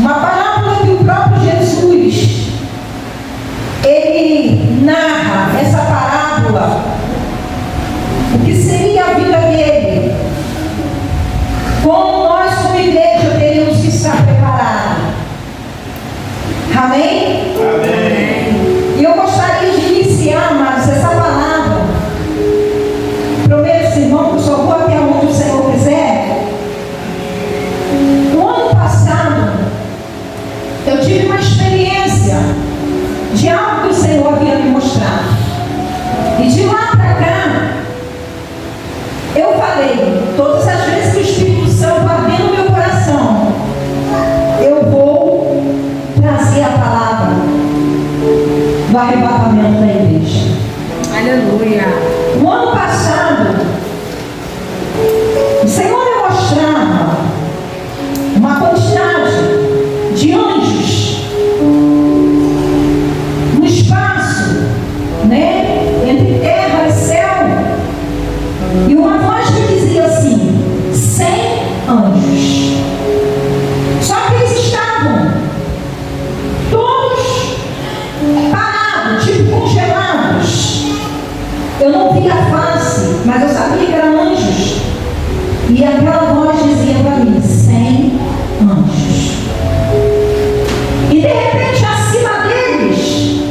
Uma parábola que o próprio Jesus, ele narra essa parábola, o que seria a vida dele, como nós como igreja teríamos que estar preparados. Amém? Amém. E eu gostaria de iniciar, amados, essa palavra. Prometo, irmão, que eu só vou até onde o Senhor quiser. No ano passado, eu tive uma experiência de algo que o Senhor havia me mostrado. E de lá para cá, eu falei, todas as vezes que o Espírito Santo bater no meu coração, eu vou trazer a palavra do arrebatamento da igreja. Aleluia. No ano passado, o Senhor me mostrava uma quantidade de anjos no espaço, né, entre terra e céu, e uma voz que dizia assim: 100 anjos. Só que eles estavam todos parados, tipo congelados. Eu não vi a face, mas eu sabia que eram anjos. E aquela voz dizia para mim: 100 anjos. E de repente, acima deles,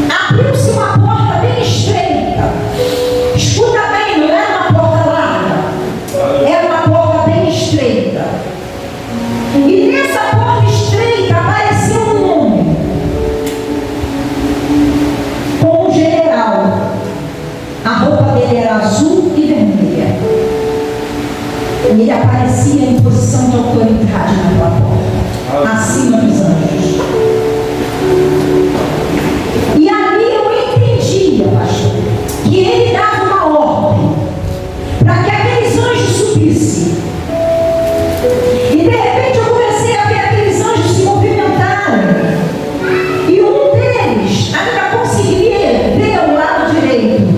abriu-se uma porta bem estreita. Escuta bem, não era uma porta larga, era uma porta bem estreita. E nessa porta estreita apareceu um homem com um general. A roupa dele era azul e vermelha. E ele aparecia em posição de autoridade naquela porta, acima dos anjos. E ali eu entendia, pastor, que ele dava uma ordem para que aqueles anjos subissem. E de repente eu comecei a ver aqueles anjos se movimentarem. E um deles ainda conseguiria ver o lado direito.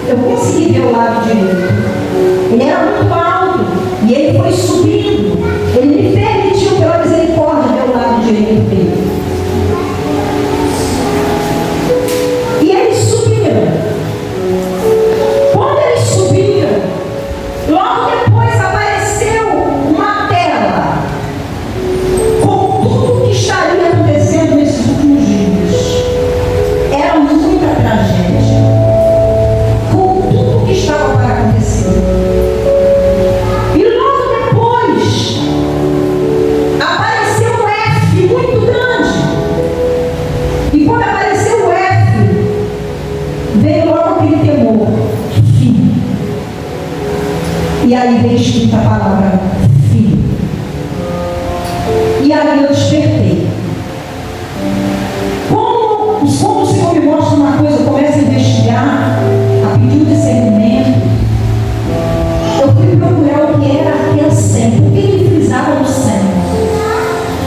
Eu consegui ver o lado direito. Ele era muito alto e ele foi subindo. Ele me permitiu, pela misericórdia, ver o lado direito dele. E eles subiram. Quando eles subiram, logo depois apareceu uma tela com tudo o que estaria acontecendo nesses últimos dias. Era muita tragédia, com tudo o que estava para acontecer. E logo depois apareceu um F muito grande. E quando apareceu o F, veio logo aquele temor: fim. E aí veio escrita a palavra fim. E aí eu despertei. Como o Senhor me mostra uma coisa, eu começo a investigar, a pedir discernimento. Eu fui procurar o que era aquele 100. Por que ele frisava no 100?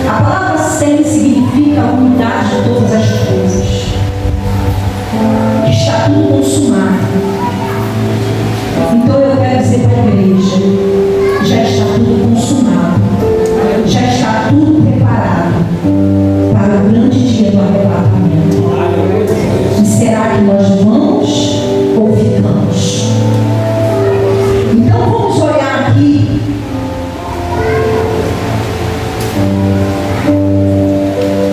A palavra 100 significa a unidade de todas as coisas. Que está tudo consumado. Então eu quero dizer para a igreja: já está tudo consumado. Já está tudo preparado para o grande dia do arrebatamento. E será que nós vamos ou ficamos? Então vamos olhar aqui.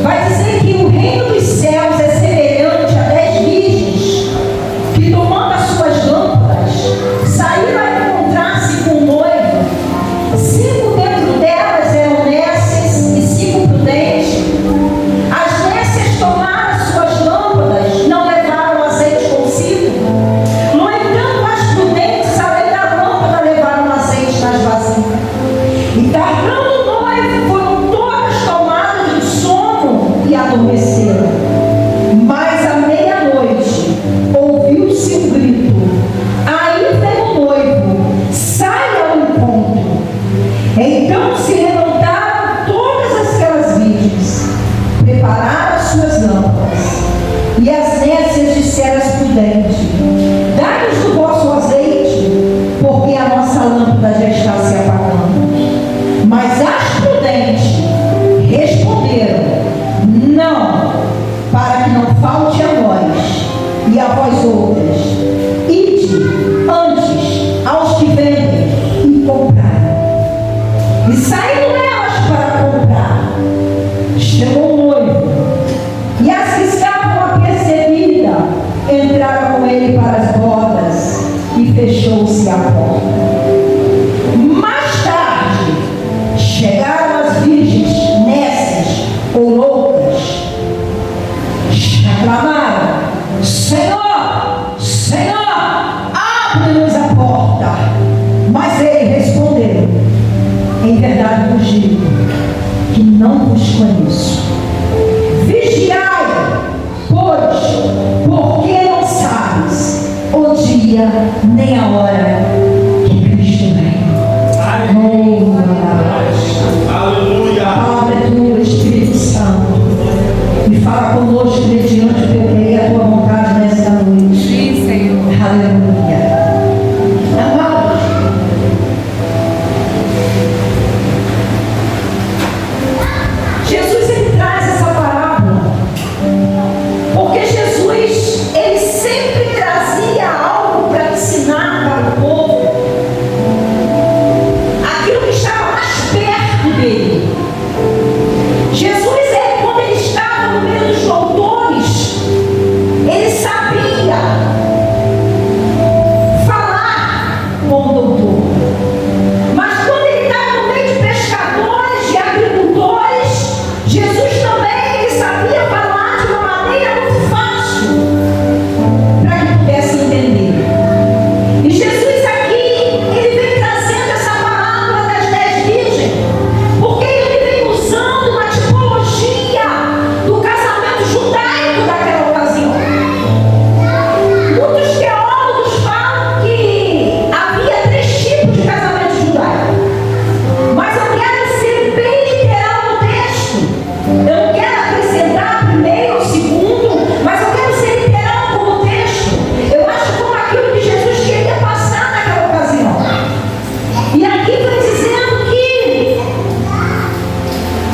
Vai dizer que o reino dos céus é semelhante a 10 virgens que, tomando as suas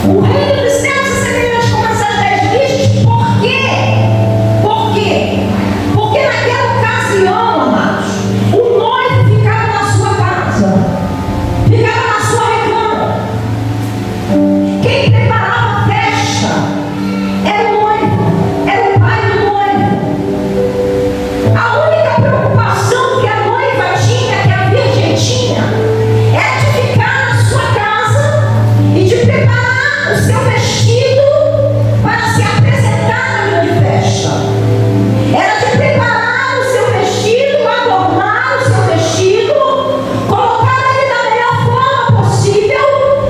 O reino dos céus é semelhante com essas 10 virgens. Por quê? Por quê? Porque naquela ocasião, amados, o noivo ficava na sua casa, ficava na sua recâmara. Quem preparava a festa era o noivo, era o pai do noivo. A única preocupação que a noiva tinha, que a virgem tinha, era de ficar na sua casa e de preparar o seu vestido para se apresentar na grande festa. Era de preparar o seu vestido, adornar o seu vestido, colocar ele da melhor forma possível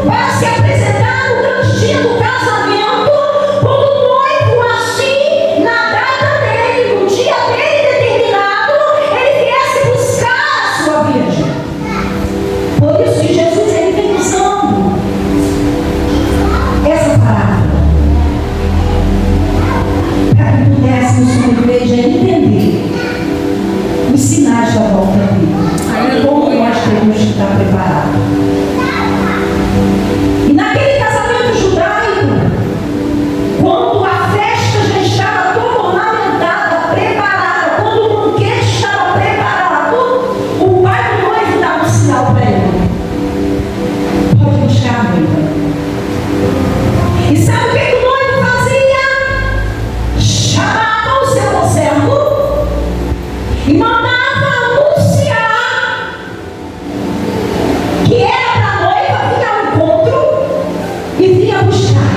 para se apresentar no grande dia do casamento, quando o noivo, assim, na data dele, no dia dele determinado, ele viesse buscar a sua virgem. Por isso que Jesus ele vem usando essa parábola para que pudéssemos, como igreja, entender os sinais da volta dele, como nós temos que estar preparados. E naquele casamento judaico, quando a festa já estava toda ornamentada, preparada, quando o banquete estava preparado, o pai do noivo dava um sinal para ele: pode buscar a noiva. E sabe o que o noivo fazia? Chamava o seu conservo e mandava anunciar que era para a noiva vir ao encontro e vinha buscar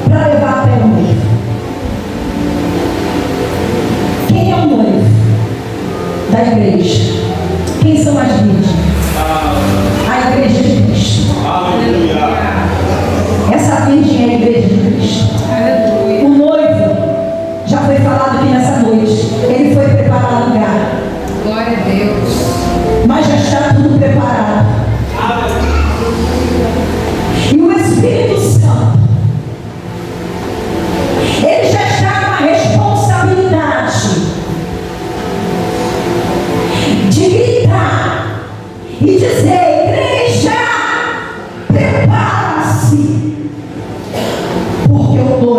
para levar até o noivo. Quem é o noivo da igreja? Quem são as virgens? A igreja de Cristo. Essa virgem é a igreja de Cristo. O noivo, já foi falado aqui nessa noite, ele foi preparar o lugar, Glória a Deus. mas já está tudo preparado. E o Espírito Santo, ele já está com a responsabilidade de gritar e dizer: igreja, prepara-se, porque o noivo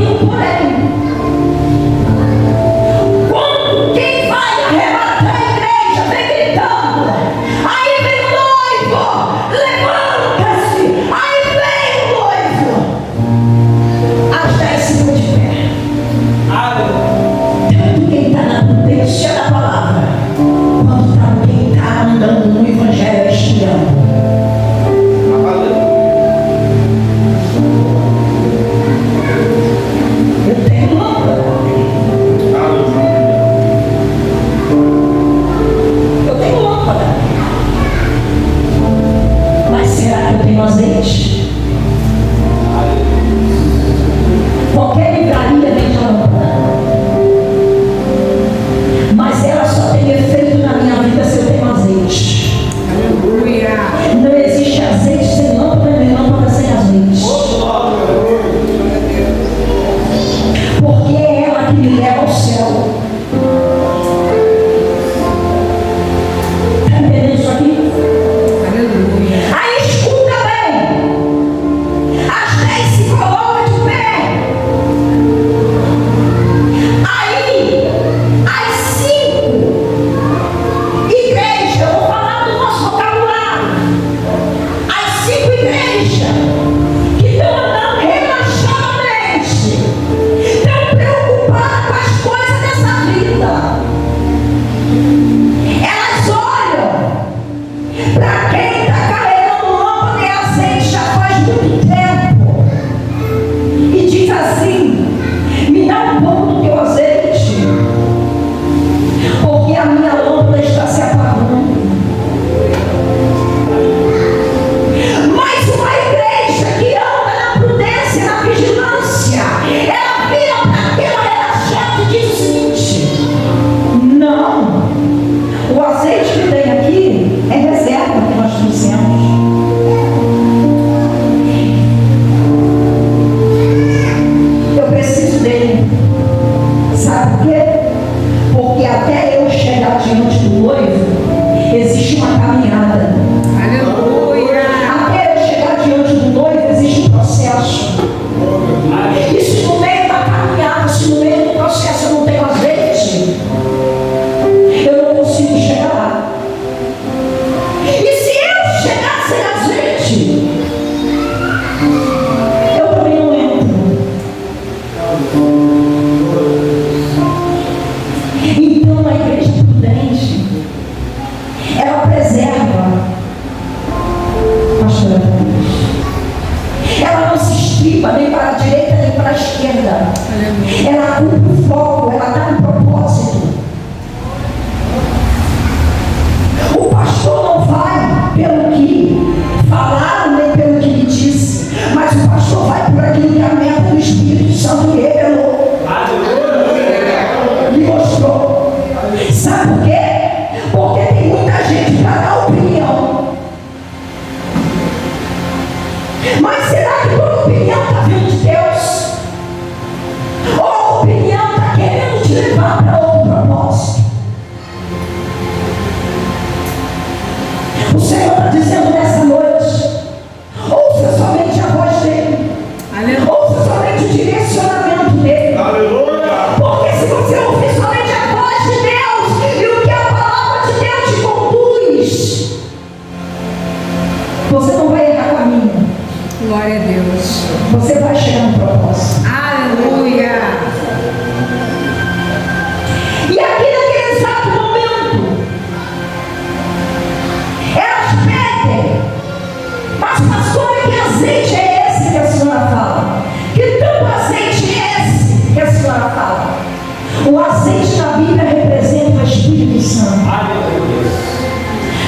tem um porém. Quando quem vai arrebatar a igreja vem gritando, aí vem o noivo, levanta-se, aí vem o noivo. As 10 se põe de pé. Tanto quem está na prudência da palavra, quanto quem está andando no evangelho estirando. Eu tenho lâmpada. Eu tenho lâmpada. Mas será que eu tenho azeite? Qualquer livraria vende lâmpada. Mas ela só tem efeito na minha vida se eu tenho azeite. Aleluia. Não existe azeite sem lâmpada, nem lâmpada sem azeite. Porque é ela que me leva ao céu. Está entendendo isso aqui? Aleluia. Aí escuta bem. As 10 se colocam de pé. Aí, as 5 igrejas, eu vou falar do nosso vocabulário. As 5 igrejas que estão andando relaxadamente, estão preocupadas com as coisas dessa vida. Elas olham para quem está carregando lâmpada e azeite já faz muito tempo e diz assim: me dá um pouco do teu azeite, porque a minha lâmpada está se apagando. Mas uma igreja que anda na prudência, na vigilância, ela vira para aquela relaxada e diz o seguinte: não, o azeite que tem aqui é reserva que nós trouxemos. Eu preciso dele. Sabe por quê? Porque até eu chegar diante do noivo, existe uma caminhada. Aleluia. Até eu chegar diante do noivo, existe um processo. E se no meio da caminhada, se no meio do processo eu não tenho azeite, eu não consigo chegar lá. E se eu chegar sem azeite, eu também não entro. Então a igreja prudente, ela preserva, pastora Cruz. Ela não se estripa nem para a direita nem para a esquerda. Ela cumpre o foco, ela dá um propósito. O pastor não vai pelo que falaram nem pelo que lhe disse, mas o pastor vai por aquilo que a meta do Espírito Santo lhe revelou, lhe mostrou. Sabe por quê? Porque tem muita gente para dar opinião. Mas será que toda opinião está vindo de Deus? Ou a opinião está querendo te levar para outro propósito? O Senhor está dizendo nessa noite: ouça somente a voz dele. Aleluia. Ouça somente o direcionamento dele. Porque se você ouvir somente a voz de Deus e o que a palavra de Deus te conduz, você não vai errar caminho. Glória a Deus. Você vai chegar no propósito. Aleluia. E aqui naquele exato momento, elas pedem: mas pastor, que azeite é esse que a senhora fala? Que tanto azeite é esse que a senhora fala? O azeite na Bíblia representa o Espírito Santo.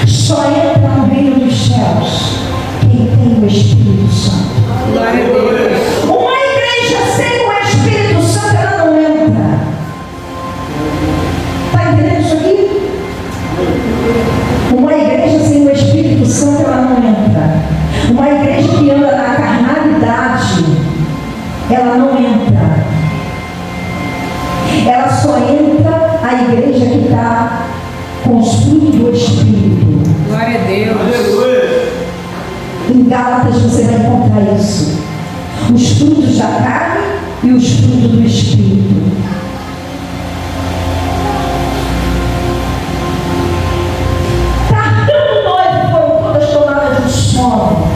Só entra no reino dos céus quem tem o Espírito Santo. Glória a Deus. Uma igreja sem o Espírito Santo, ela não entra. Está entendendo isso aqui? Uma igreja sem o Espírito Santo, ela não entra. Uma igreja que anda na carnalidade, ela não entra. Ela só entra a igreja que está com os frutos do Espírito. Glória a Deus. Em Gálatas você vai encontrar isso. Os frutos da carne e e os frutos do Espírito. Tardando o noivo foram todas tomadas de sono.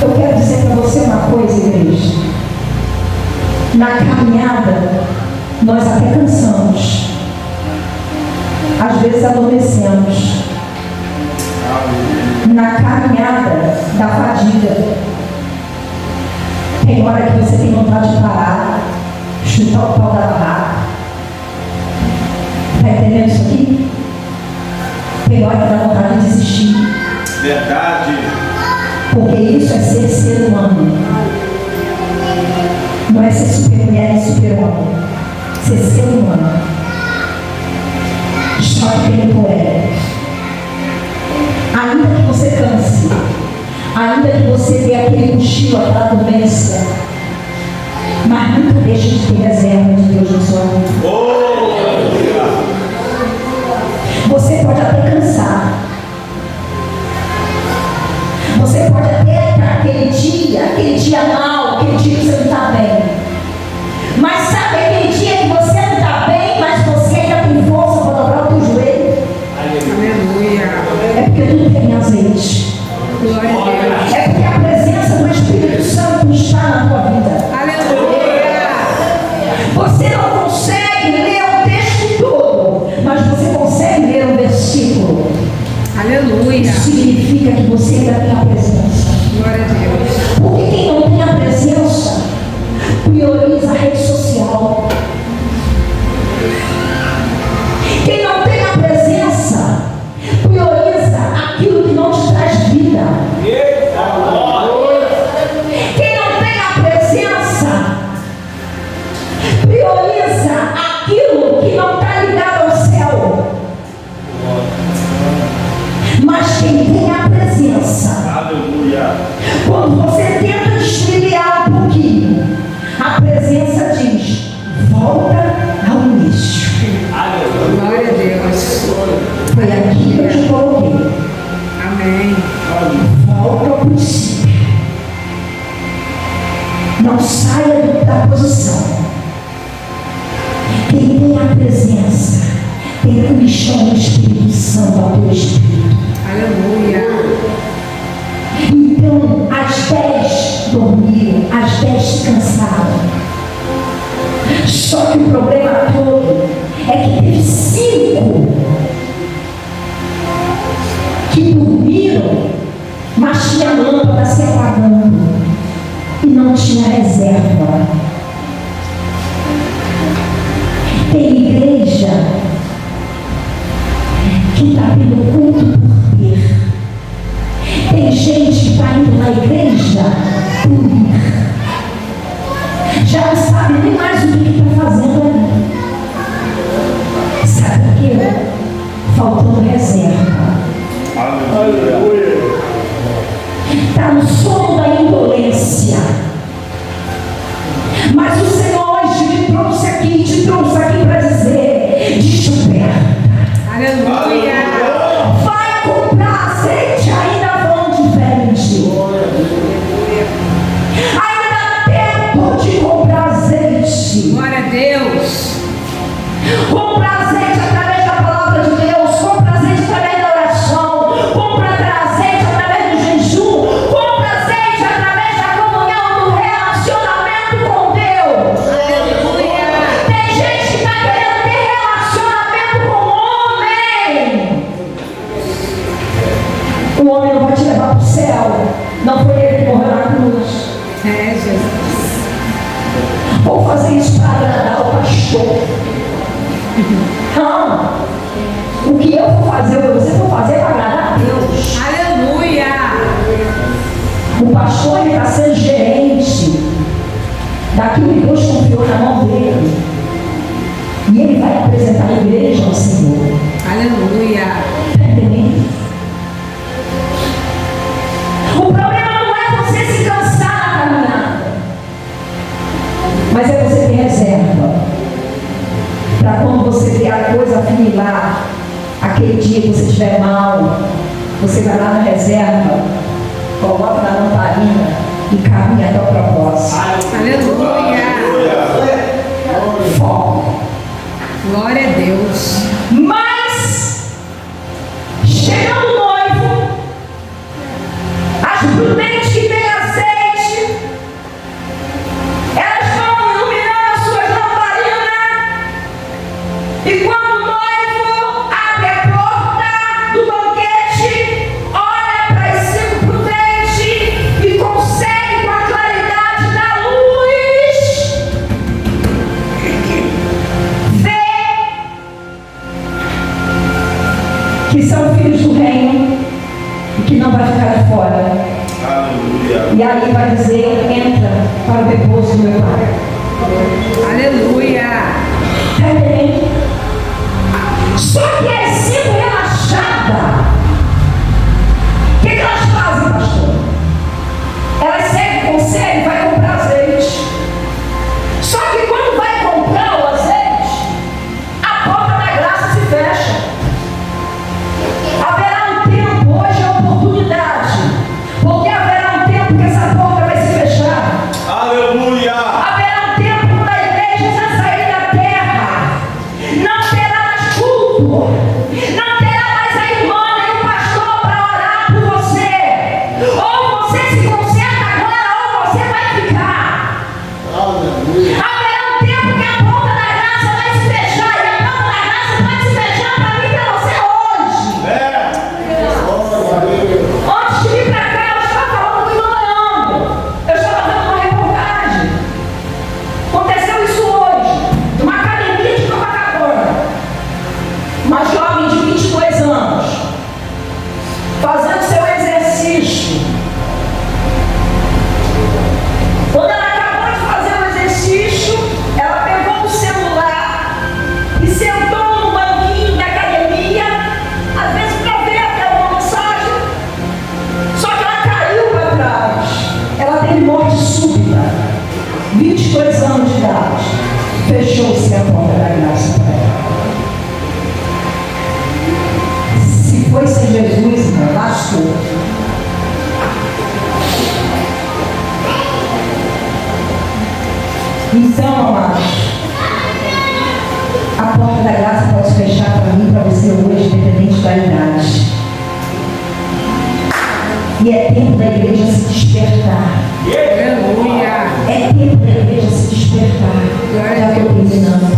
Eu quero dizer para você uma coisa, igreja. Na caminhada, nós até cansamos. Às vezes adormecemos. Na caminhada da fadiga, tem hora que você tem vontade de parar, chutar o pau da barraca. Está entendendo isso aqui? Tem hora que dá vontade de desistir. Verdade. Porque isso é ser humano. Não é ser super mulher e super homem. Ser humano. Só que tempo é. Ainda que você canse, ainda que você dê aquele cochilo, aquela dormência, mas nunca deixe de ter reserva de Deus na sua vida. Você pode até cansar. Você pode até estar aquele dia mal, aquele dia que você não está bem. Mas sabe aquele dia que você não está bem, mas você ainda tem força para dobrar o teu joelho? Aleluia. É porque tu tem azeite. Glória a Deus. É porque a presença do Espírito Santo está na tua vida. Aleluia. Você não consegue ler o texto todo, mas você consegue ler um versículo. Aleluia. Isso significa que você ainda tem a presença. Glória a Deus. Porque quem não tem a presença prioriza a rede social. Quem não tem a presença prioriza aquilo que não te traz vida. Quem não tem a presença prioriza aquilo que não está ligado ao céu. Mas quem tem a presença, Aleluia. quando você tenta desviar um pouquinho, a presença diz: volta ao início. Glória a Deus. Foi aqui que eu te coloquei. Amém. Volta ao princípio. Não saia da posição. Quem tem a presença tem a comichão do Espírito Santo ao teu espírito. Aleluia. Então, as 10 dormiram, as 10 se cansaram. Só que o problema todo é que teve 5 que dormiram, mas tinha lâmpada se apagando e não tinha reserva. Tem igreja que está tendo culto por ter. Tem gente que está indo na igreja por ir. Já não sabe nem mais o que está fazendo ali. Sabe por quê? Faltando reserva. Aleluia. Está no sono da indolência. Mas o Senhor hoje te trouxe aqui para dizer: descoberta. Aleluia. Vai comprar azeite, ainda vão te vende. Ainda dá tempo de comprar azeite. Glória a Deus. Compra azeite através da palavra de Deus. Compra azeite através da oração. Compra azeite através do jejum. Compra azeite através da comunhão, do relacionamento com Deus. Aleluia. Tem gente que está querendo ter relacionamento com o homem. O homem não vai te levar para o céu. Não foi ele que morreu na cruz. É, Jesus. Vou fazer isso para agradar o pastor. Não. O que eu vou fazer, você for fazer para agradar a Deus. Aleluia. O pastor ele está sendo gerente daquilo que Deus confiou na mão dele. E ele vai apresentar a igreja ao Senhor. Aleluia. Está entendendo? O problema não é você se cansar na caminhada, mas é você ter reserva. Para quando você ver a coisa afunilar, aquele dia que você estiver mal, você vai lá na reserva, coloca na lamparina e caminha até o propósito. Aleluia. tenho e que não vai ficar de fora. Aleluia. E aí vai dizer, entra para o repouso do meu Pai. Aleluia. Está entendendo? Só que é sendo relaxada. O que elas fazem, pastor? Elas seguem conselho e vai comprar azeite. Só que quando vai comprar o azeite, a porta da graça se fecha. Haverá um tempo, hoje é oportunidade, porque haverá um tempo que essa porta vai se fechar. Aleluia. Haverá um tempo da igreja já sair da terra. Não terá mais culto. Não terá mais a irmã nem o pastor para orar por você. Ou você se conserta agora, ou você vai ficar. Haverá um tempo que a porta da graça vai se fechar. E a porta da graça vai se fechar para mim e para você hoje. Antes de vir para cá, eu estava falando do Imanhã. Eu estava dando uma reportagem. Aconteceu isso hoje, numa academia de Copacabana. Uma jovem de 22 anos, fazendo seu exercício. Quando ela acabou de fazer o exercício, ela pegou o celular e sentou no banquinho da academia, às vezes para ver até uma mensagem. Só que ela caiu para trás. Ela teve morte súbita. 22 anos de idade. Fechou-se a porta da graça para ela. Se foi sem Jesus, irmão, lascou. Então, amados, a porta da graça pode se fechar para mim e para você hoje, independente da idade. E é tempo da igreja se despertar. Aleluia. É tempo da igreja se despertar. Já estou terminando.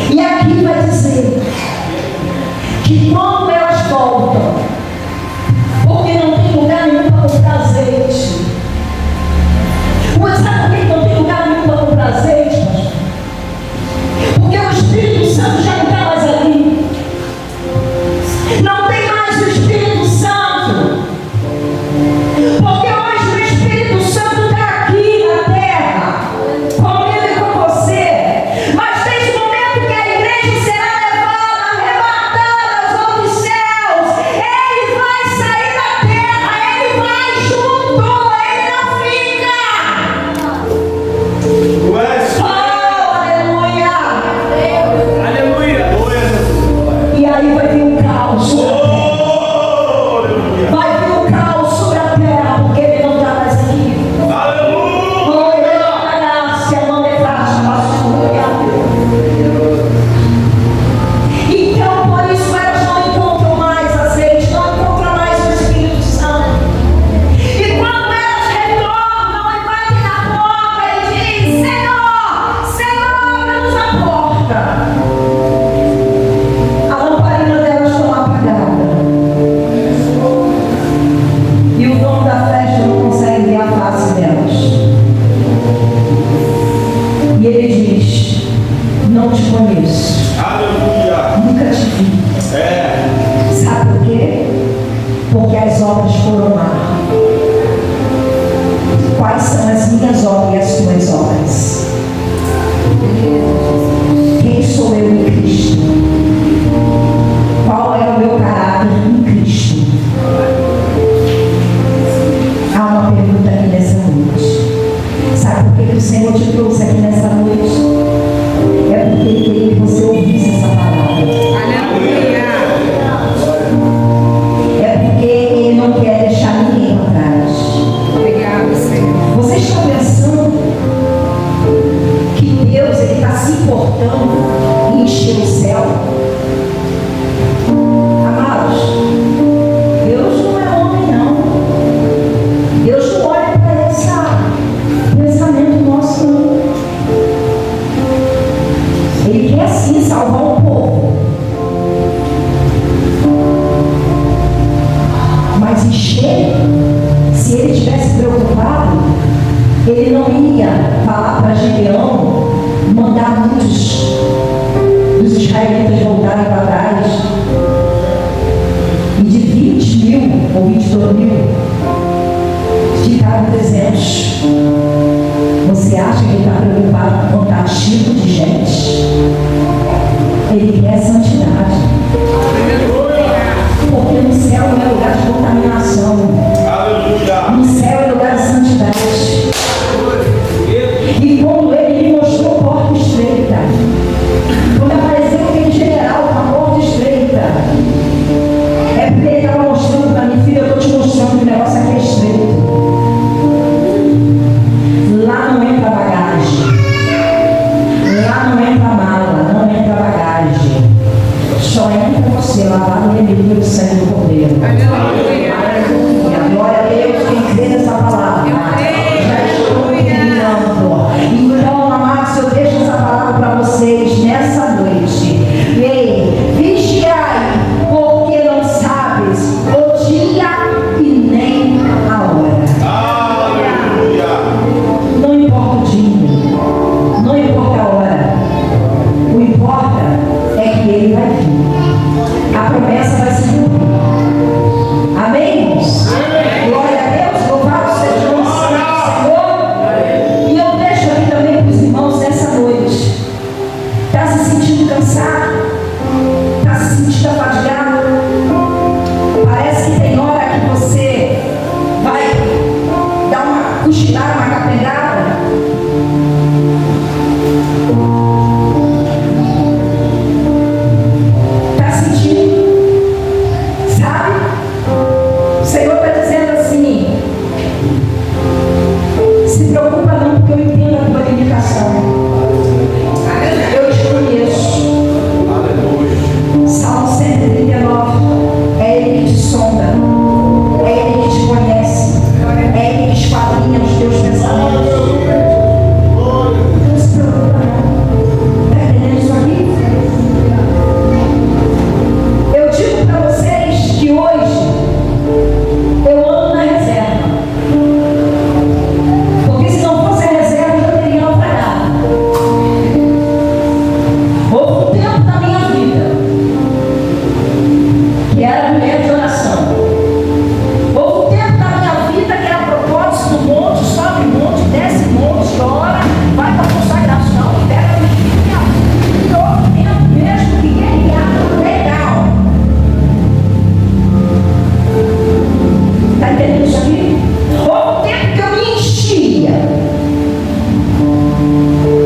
E aqui vai dizer que quando elas voltam, porque não tem lugar nenhum para comprar azeite. Mas sabe por que não tem lugar nenhum para comprar azeite, pastor? Porque o Espírito Santo já não está mais ali. Não tem mais o Espírito Santo. Porque hoje o Espírito Santo está aqui na terra, comigo e com você. Mas tem um momento que a igreja será levada, arrebatada aos outros céus. Ele vai sair da terra, ele vai junto, ele não fica. Tu és. Oh, aleluia! Aleluia. E aí vai vir um caos. Oh, aleluia. Vai vir um caos sobre a terra, porque ele não está mais aqui. Aleluia. Oh, ele não está graça, não é fácil, então, por isso elas não encontram mais azeite, não encontram mais o Espírito Santo. E quando elas retornam e batem na porta e dizem: Senhor, Senhor, abre-nos a porta. A lamparina delas está apagada. E o dono da festa não consegue ver a face delas. E ele diz: não te conheço, Aleluia. nunca te vi. É. Sabe por quê? Porque as obras foram lá. Quais são as minhas obras e as tuas obras? Quem sou eu em Cristo? Qual é o meu caráter em Cristo? Há uma pergunta aqui nessa noite. Sabe por que o Senhor te trouxe aqui nessa noite? É porque Ele queria que você ouvisse essa palavra. Aleluia. É porque Ele não quer deixar ninguém para trás. Obrigado, Senhor. Vocês estão pensando que Deus está se importando em encher o céu? Amados, Deus não é homem, não. Deus não olha para esse pensamento nosso, não. Ele quer sim salvar o povo. Mas encher, se ele estivesse preocupado, ele não ia falar para Gideão mandar muitos dos israelitas voltarem para trás. Você acha que ele está preocupado com contar tipo de gente? Ele quer santidade. Porque no céu não é lugar de contaminação. Aleluia. No céu é lugar de santidade. E quando ele me mostrou porta estreita, quando apareceu aquele general com a porta estreita, é porque ele estava mostrando para mim, filha, eu estou te mostrando que o negócio aqui é estreito. Lá não entra bagagem. Lá não entra mala, não entra bagagem. Só entra você lavado e remido pelo sangue do Cordeiro. Aleluia. Glória a Deus, quem crê nessa palavra. Já estou terminando. Então, amados, eu deixo essa palavra para vocês nessa noite. Ei, vigiai, porque não sabes o dia e nem a hora. Aleluia. Não importa o dia, não importa a hora. O importa é que ele vai vir. A promessa vai se cumprir. Amém, irmãos? Glória a Deus, louvado seja o nome do Senhor. E eu deixo aqui também para os irmãos nessa noite. Está se sentindo cansado? Está se sentindo afadigado? Parece que tem hora que você vai dar uma cochilada, uma capengada. Está sentindo? Sabe? O Senhor está dizendo assim: se preocupa não, porque eu entendo a tua limitação. Eu te conheço. Aleluia. Salmo 139. É Ele que te sonda. É Ele que te conhece. É Ele que esquadrinha os teus pensamentos. Não se preocupa não. Está entendendo isso aqui? Eu digo para vocês que hoje eu ando na reserva. Porque se não fosse a reserva, eu já teria naufragado. Houve um tempo da minha vida que era mulher de oração. Houve um tempo da minha vida que era propósito do monte, sobe monte, desce monte, ora, vai para a consagração, pega a Bíblia. E houve tempo mesmo que guerreava legal. Está entendendo isso aqui? Houve um tempo que eu me enchia.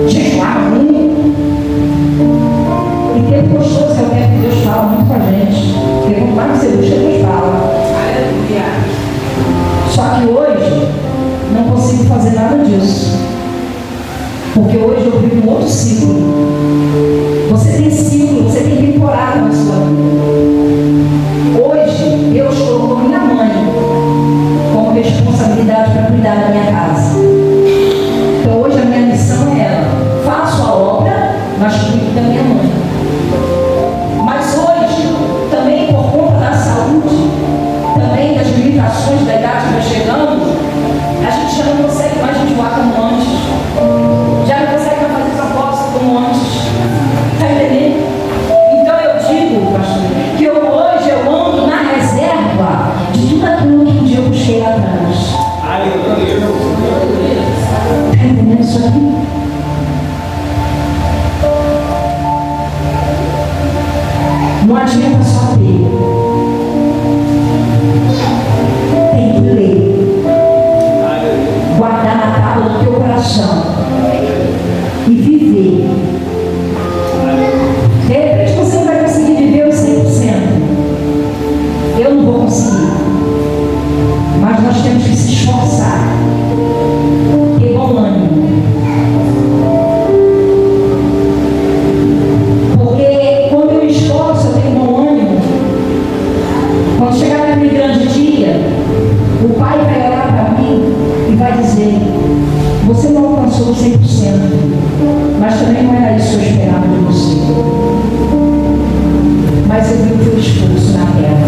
Jejuava muito. E tempo gostoso é o tempo que Deus fala muito com a gente. Porque quanto mais você busca, Deus fala. Aleluia. Só que hoje não consigo fazer nada disso. Porque hoje eu vivo um outro ciclo. Você tem ciclo, você tem temporada na sua vida. Hoje eu estou com minha mãe como responsabilidade para cuidar da minha casa. Então hoje a minha missão é ela. Faço a obra, mas cuido da minha mãe. Mas hoje, também por conta da saúde, também das limitações da idade que vai chegando, a gente já não consegue mais jejuar como antes. Já não consegue mais fazer propósito como antes. Está entendendo? Então eu digo, pastor, que hoje eu ando na reserva de tudo aquilo que um dia eu busquei lá atrás. Está entendendo isso aqui? Não adianta só ter. Tem que ler. Guardar na tábua do teu coração. E viver. De repente você não vai conseguir viver os 100%. Eu não vou conseguir. Mas nós temos que se esforçar. Ter bom ânimo. Porque quando eu me esforço, eu tenho bom ânimo. Quando chegar naquele grande dia, o Pai vai olhar para mim e vai dizer: você não alcançou 100%, mas também não era isso que eu esperava de você. Mas eu vi o teu esforço na terra.